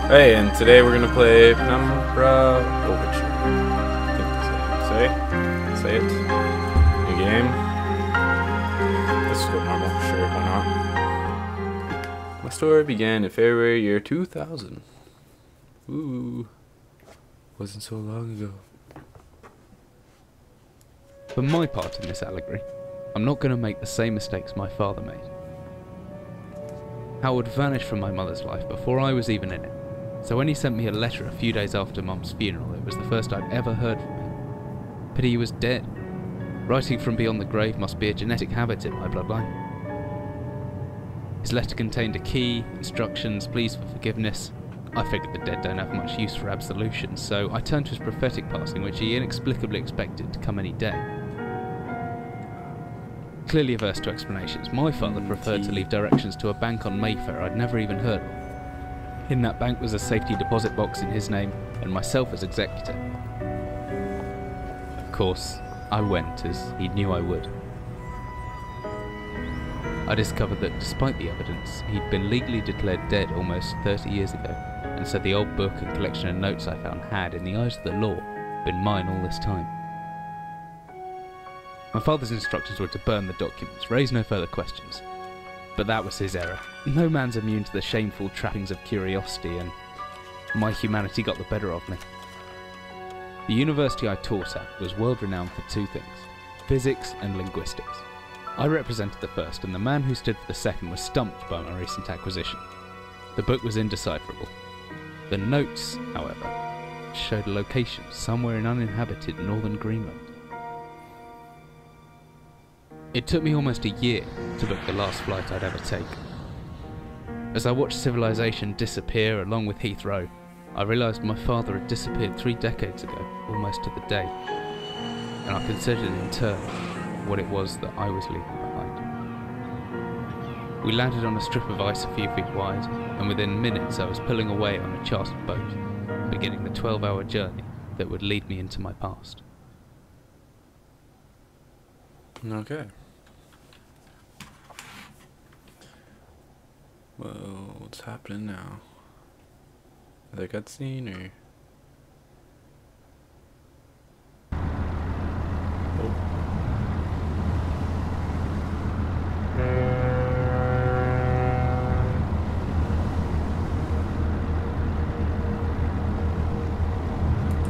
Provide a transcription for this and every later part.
Hey, and today we're gonna play Penumbra Overture. I think that's how you say it. New game. Let's go normal, sure, why not? My story began in February year 2000. Ooh, wasn't so long ago. For my part in this allegory, I'm not going to make the same mistakes my father made. Howard vanished from my mother's life before I was even in it, so when he sent me a letter a few days after Mum's funeral, it was the first I'd ever heard from him. Pity he was dead. Writing from beyond the grave must be a genetic habit in my bloodline. His letter contained a key, instructions, pleas for forgiveness. I figured the dead don't have much use for absolution, so I turned to his prophetic passing, which he inexplicably expected to come any day. Clearly averse to explanations, my father preferred to leave directions to a bank on Mayfair I'd never even heard of. In that bank was a safety deposit box in his name, and myself as executor. Of course, I went, as he knew I would. I discovered that despite the evidence, he'd been legally declared dead almost 30 years ago, and so the old book and collection of notes I found had, in the eyes of the law, been mine all this time. My father's instructions were to burn the documents, raise no further questions. But that was his error. No man's immune to the shameful trappings of curiosity, and my humanity got the better of me. The university I taught at was world renowned for two things: physics and linguistics. I represented the first, and the man who stood for the second was stumped by my recent acquisition. The book was indecipherable. The notes, however, showed a location somewhere in uninhabited northern Greenland. It took me almost a year to book the last flight I'd ever take. As I watched civilization disappear along with Heathrow, I realised my father had disappeared 3 decades ago, almost to the day, and I considered in turn what it was that I was leaving behind. We landed on a strip of ice a few feet wide, and within minutes I was pulling away on a chartered boat, beginning the 12-hour journey that would lead me into my past. Okay. Well, what's happening now? Another cutscene or? Oh.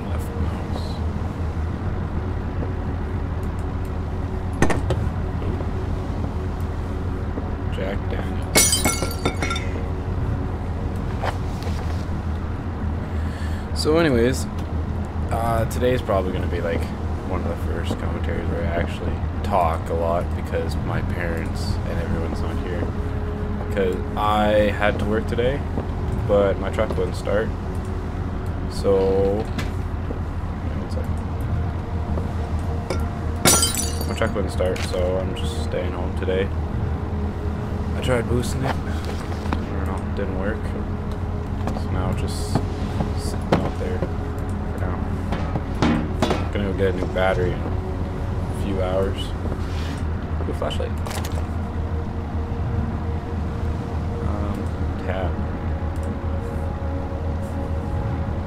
Left mouse. Jack Daniels. So anyways, today's probably going to be like one of the first commentaries where I actually talk a lot because my parents and everyone's not here. Because I had to work today, but my truck wouldn't start. So, my truck wouldn't start, so I'm just staying home today. I tried boosting it, I don't know, it didn't work. So now just sitting out there for now. I'm gonna go get a new battery in a few hours. Ooh, flashlight. Tab.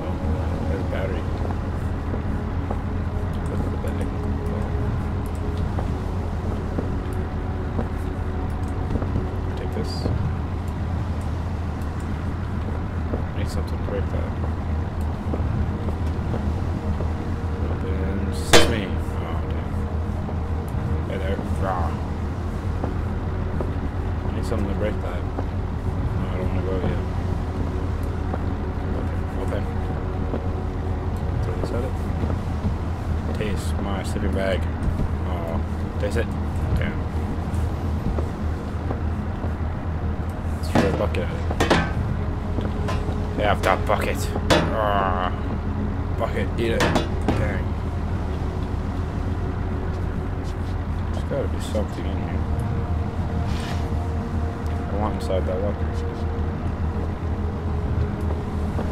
Oh, there's a battery. Look at the bag. Take this. Need something to break that. Open sesame. Oh, damn. Hey there. Rah. Need something to break that. No, I don't want to go yet. Open. Throw this at it. Taste my sleeping bag. Oh, taste it. Damn. Let's throw a bucket at it. Yeah, I've got bucket. Bucket, eat it. Dang. There's gotta be something in here. I want inside that locker.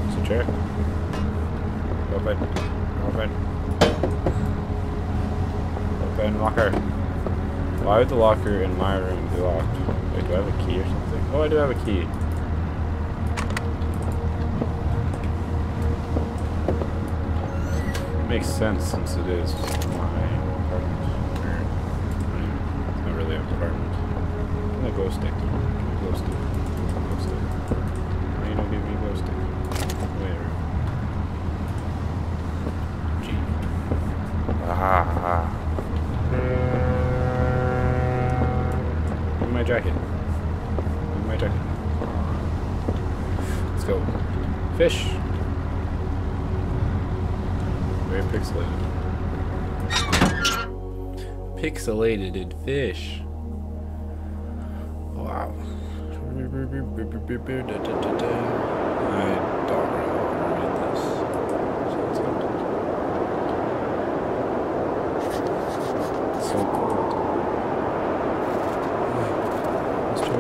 It's a chair. Open. Open. Open locker. Why would the locker in my room be locked? Wait, do I have a key or something? Oh, I do have a key. Makes sense since it is my apartment. It's not really an apartment. I'm gonna glow stick. Glow stick. Glow stick. Why you don't give me glow stick? Where? G. Ah. Give me my jacket. Give me my jacket. Let's go. Fish. Very pixelated. Pixelated fish. Wow. I don't really want to read this. So cold. Mr.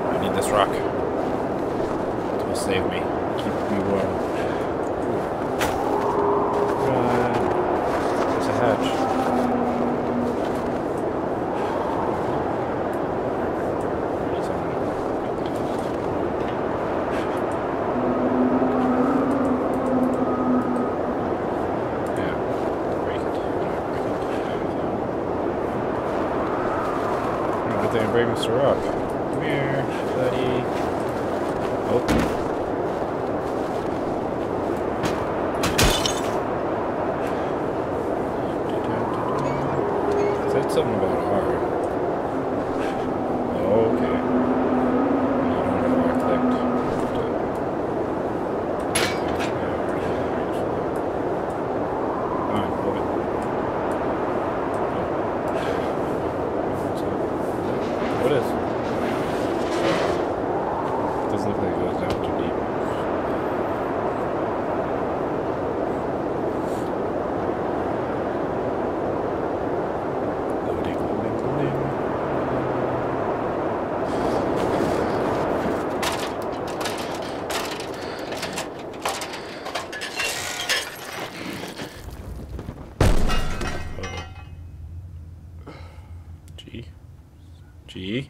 I need this rock. It will save me. Keep me warm. There's a hatch. Break Mr. Rock. Come here, buddy. Oh. Said something about R. Oh, okay. I don't know where I clicked. Come on, move it. What is? It doesn't look like it goes down too deep. Loading, loading, loading. G. G.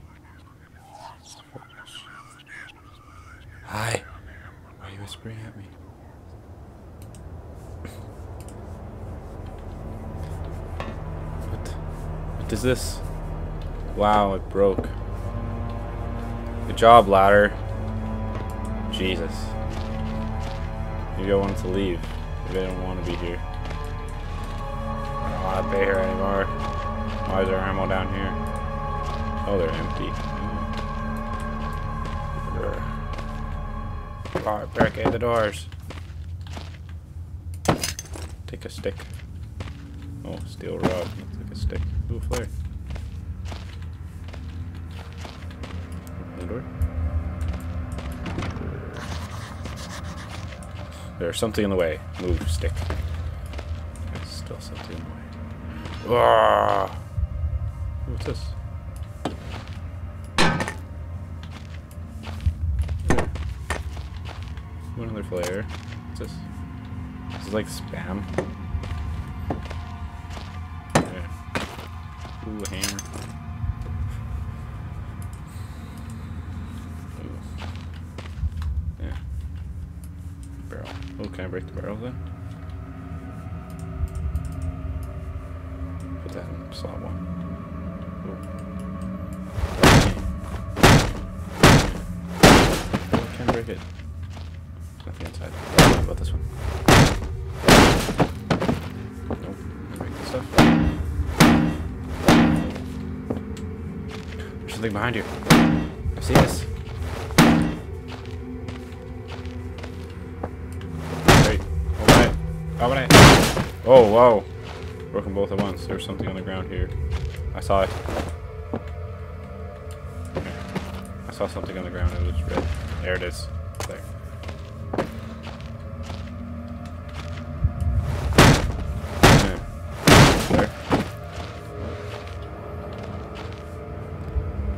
Hi. Why are you whispering at me? What is this? Wow, it broke. Good job, ladder. Jesus. Maybe I wanted to leave. Maybe I don't want to be here. I don't want to be here anymore. Why is there ammo down here? Oh, they're empty. Alright, barricade the doors. Take a stick. Oh, steel rod. Looks like a stick. Ooh, flare. Open the door. There's something in the way. Move, stick. There's still something in the way. Ah! What's this? Another flare. What's this? This is like spam. Yeah. Ooh, a hammer. Ooh. Yeah. Barrel. Oh, can I break the barrel then? Put that in slot 1. Oh, I can't break it. Nothing inside. What about this one? Nope. Break this stuff. There's something behind you. I see this. Wait. Open it. Oh, wow. Broken both at once. There's something on the ground here. I saw it. I saw something on the ground. It was red. There it is. There.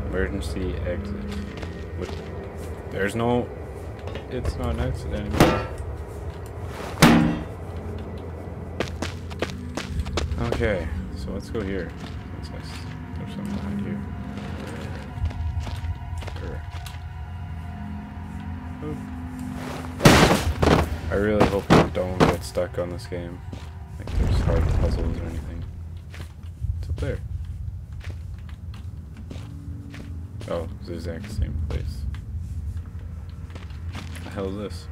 Emergency exit. What? There's no... It's not an exit anymore. Okay, so let's go here. There's something behind here. sure. Oh. I really hope I don't get stuck on this game. Like there's hard puzzles or anything. It's up there. Oh, it's the exact same place. What the hell is this?